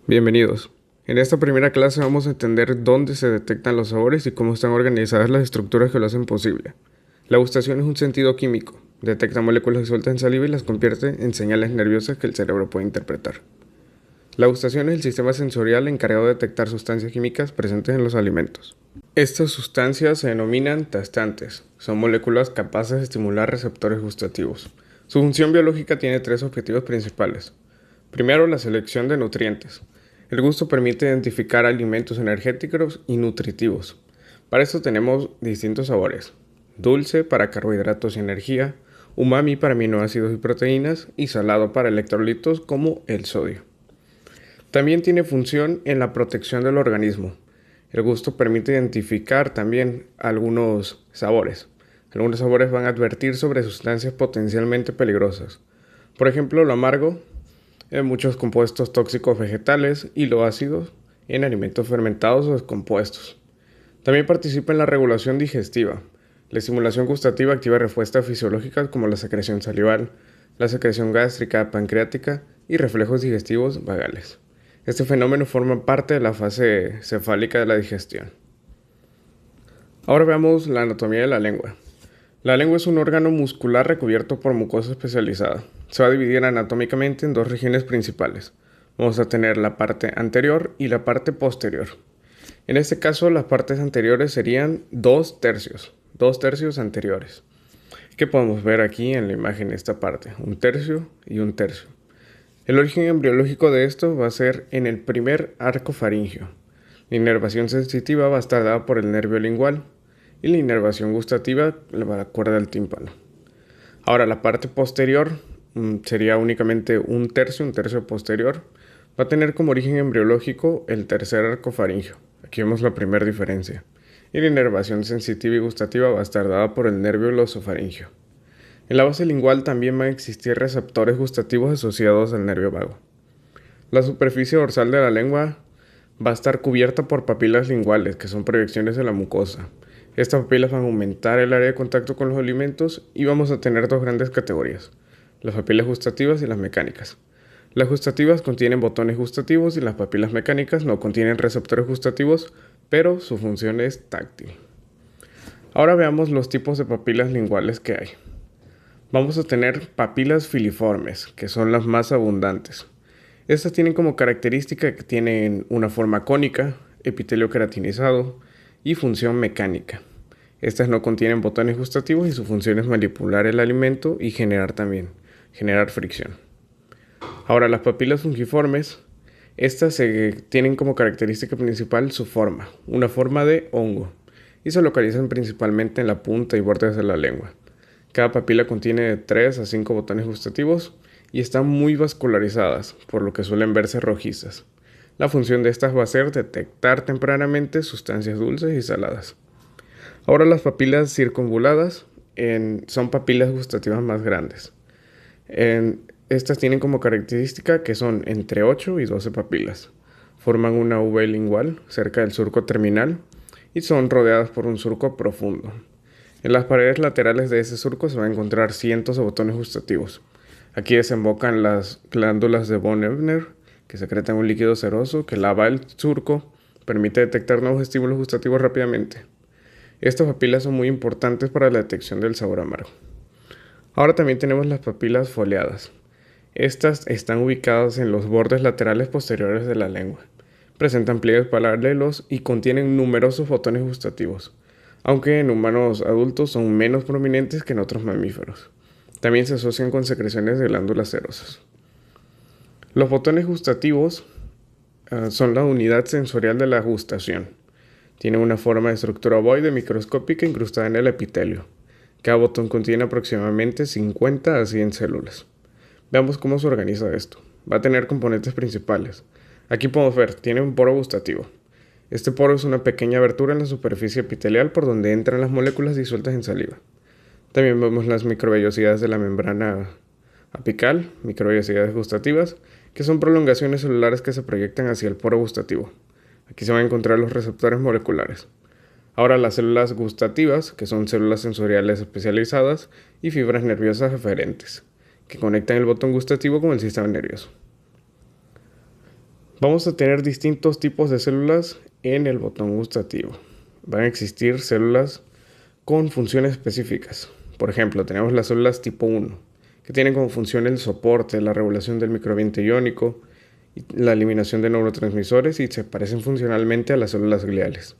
Bienvenidos. En esta primera clase vamos a entender dónde se detectan los sabores y cómo están organizadas las estructuras que lo hacen posible. La gustación es un sentido químico. Detecta moléculas disueltas en saliva y las convierte en señales nerviosas que el cerebro puede interpretar. La gustación es el sistema sensorial encargado de detectar sustancias químicas presentes en los alimentos. Estas sustancias se denominan tastantes. Son moléculas capaces de estimular receptores gustativos. Su función biológica tiene tres objetivos principales. Primero, la selección de nutrientes. El gusto permite identificar alimentos energéticos y nutritivos. Para esto tenemos distintos sabores. Dulce para carbohidratos y energía, umami para aminoácidos y proteínas y salado para electrolitos como el sodio. También tiene función en la protección del organismo. El gusto permite identificar también algunos sabores. Algunos sabores van a advertir sobre sustancias potencialmente peligrosas. Por ejemplo, lo amargo en muchos compuestos tóxicos vegetales y lo ácido en alimentos fermentados o descompuestos. También participa en la regulación digestiva. La estimulación gustativa activa respuestas fisiológicas como la secreción salival, la secreción gástrica, pancreática y reflejos digestivos vagales. Este fenómeno forma parte de la fase cefálica de la digestión. Ahora veamos la anatomía de la lengua. La lengua es un órgano muscular recubierto por mucosa especializada. Se va a dividir anatómicamente en dos regiones principales. Vamos a tener la parte anterior y la parte posterior. En este caso, las partes anteriores serían 2/3 anteriores. ¿Qué podemos ver aquí en la imagen de esta parte? 1/3 y 1/3. El origen embriológico de esto va a ser en el primer arco faríngeo. La inervación sensitiva va a estar dada por el nervio lingual y la inervación gustativa la cuerda del tímpano. Ahora la parte posterior sería únicamente 1/3 posterior. Va a tener como origen embriológico el tercer arco faríngeo. Aquí vemos la primera diferencia. Y la inervación sensitiva y gustativa va a estar dada por el nervio glosofaríngeo. En la base lingual también van a existir receptores gustativos asociados al nervio vago. La superficie dorsal de la lengua va a estar cubierta por papilas linguales, que son proyecciones de la mucosa. Estas papilas van a aumentar el área de contacto con los alimentos y vamos a tener dos grandes categorías, las papilas gustativas y las mecánicas. Las gustativas contienen botones gustativos y las papilas mecánicas no contienen receptores gustativos, pero su función es táctil. Ahora veamos los tipos de papilas linguales que hay. Vamos a tener papilas filiformes, que son las más abundantes. Estas tienen como característica que tienen una forma cónica, epitelio queratinizado y función mecánica. Estas no contienen botones gustativos y su función es manipular el alimento y generar fricción. Ahora, las papilas fungiformes, estas tienen como característica principal su forma, una forma de hongo, y se localizan principalmente en la punta y bordes de la lengua. Cada papila contiene de 3 a 5 botones gustativos y están muy vascularizadas, por lo que suelen verse rojizas. La función de estas va a ser detectar tempranamente sustancias dulces y saladas. Ahora las papilas circunvoladas son papilas gustativas más grandes. Estas tienen como característica que son entre 8 y 12 papilas. Forman una V lingual cerca del surco terminal y son rodeadas por un surco profundo. En las paredes laterales de ese surco se van a encontrar cientos de botones gustativos. Aquí desembocan las glándulas de von Ebner, que secretan un líquido ceroso que lava el surco, permite detectar nuevos estímulos gustativos rápidamente. Estas papilas son muy importantes para la detección del sabor amargo. Ahora también tenemos las papilas foliadas. Estas están ubicadas en los bordes laterales posteriores de la lengua. Presentan pliegues paralelos y contienen numerosos botones gustativos, aunque en humanos adultos son menos prominentes que en otros mamíferos. También se asocian con secreciones de glándulas serosas. Los botones gustativos son la unidad sensorial de la gustación. Tienen una forma de estructura ovoide microscópica incrustada en el epitelio. Cada botón contiene aproximadamente 50 a 100 células. Veamos cómo se organiza esto. Va a tener componentes principales. Aquí podemos ver, tiene un poro gustativo. Este poro es una pequeña abertura en la superficie epitelial por donde entran las moléculas disueltas en saliva. También vemos las microvellosidades de la membrana apical, microvellosidades gustativas, que son prolongaciones celulares que se proyectan hacia el poro gustativo. Aquí se van a encontrar los receptores moleculares. Ahora las células gustativas, que son células sensoriales especializadas, y fibras nerviosas referentes, que conectan el botón gustativo con el sistema nervioso. Vamos a tener distintos tipos de células en el botón gustativo. Van a existir células con funciones específicas. Por ejemplo, tenemos las células tipo 1, que tienen como función el soporte, la regulación del microambiente iónico, y la eliminación de neurotransmisores y se parecen funcionalmente a las células gliales.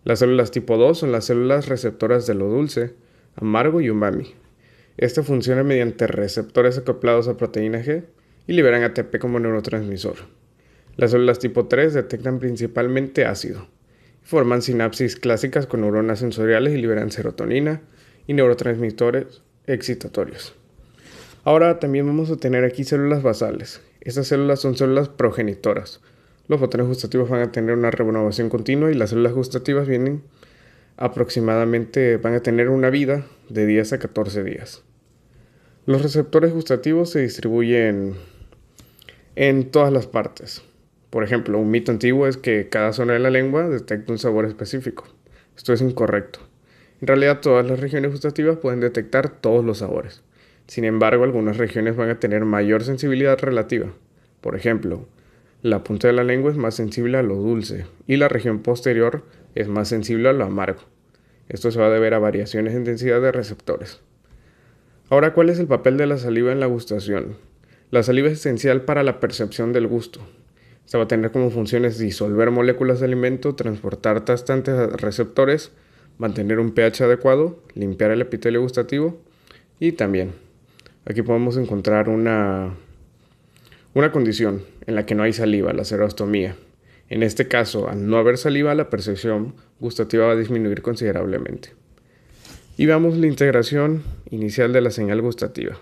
Las células tipo 2 son las células receptoras de lo dulce, amargo y umami. Esta funciona mediante receptores acoplados a proteína G y liberan ATP como neurotransmisor. Las células tipo 3 detectan principalmente ácido. Forman sinapsis clásicas con neuronas sensoriales y liberan serotonina y neurotransmisores excitatorios. Ahora también vamos a tener aquí células basales. Estas células son células progenitoras. Los botones gustativos van a tener una renovación continua y las células gustativas van a tener una vida de 10 a 14 días. Los receptores gustativos se distribuyen en todas las partes. Por ejemplo, un mito antiguo es que cada zona de la lengua detecta un sabor específico. Esto es incorrecto. En realidad, todas las regiones gustativas pueden detectar todos los sabores. Sin embargo, algunas regiones van a tener mayor sensibilidad relativa. Por ejemplo, la punta de la lengua es más sensible a lo dulce y la región posterior es más sensible a lo amargo. Esto se va a deber a variaciones en densidad de receptores. Ahora, ¿cuál es el papel de la saliva en la gustación? La saliva es esencial para la percepción del gusto. Esta va a tener como funciones disolver moléculas de alimento, transportar tastantes a receptores, mantener un pH adecuado, limpiar el epitelio gustativo y también aquí podemos encontrar una condición en la que no hay saliva, la xerostomía. En este caso, al no haber saliva, la percepción gustativa va a disminuir considerablemente. Y veamos la integración inicial de la señal gustativa.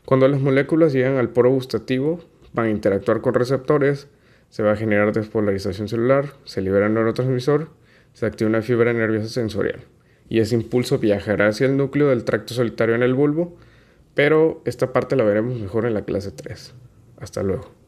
Cuando las moléculas llegan al poro gustativo, van a interactuar con receptores, se va a generar despolarización celular, se libera el neurotransmisor, se activa una fibra nerviosa sensorial y ese impulso viajará hacia el núcleo del tracto solitario en el bulbo, pero esta parte la veremos mejor en la clase 3. Hasta luego.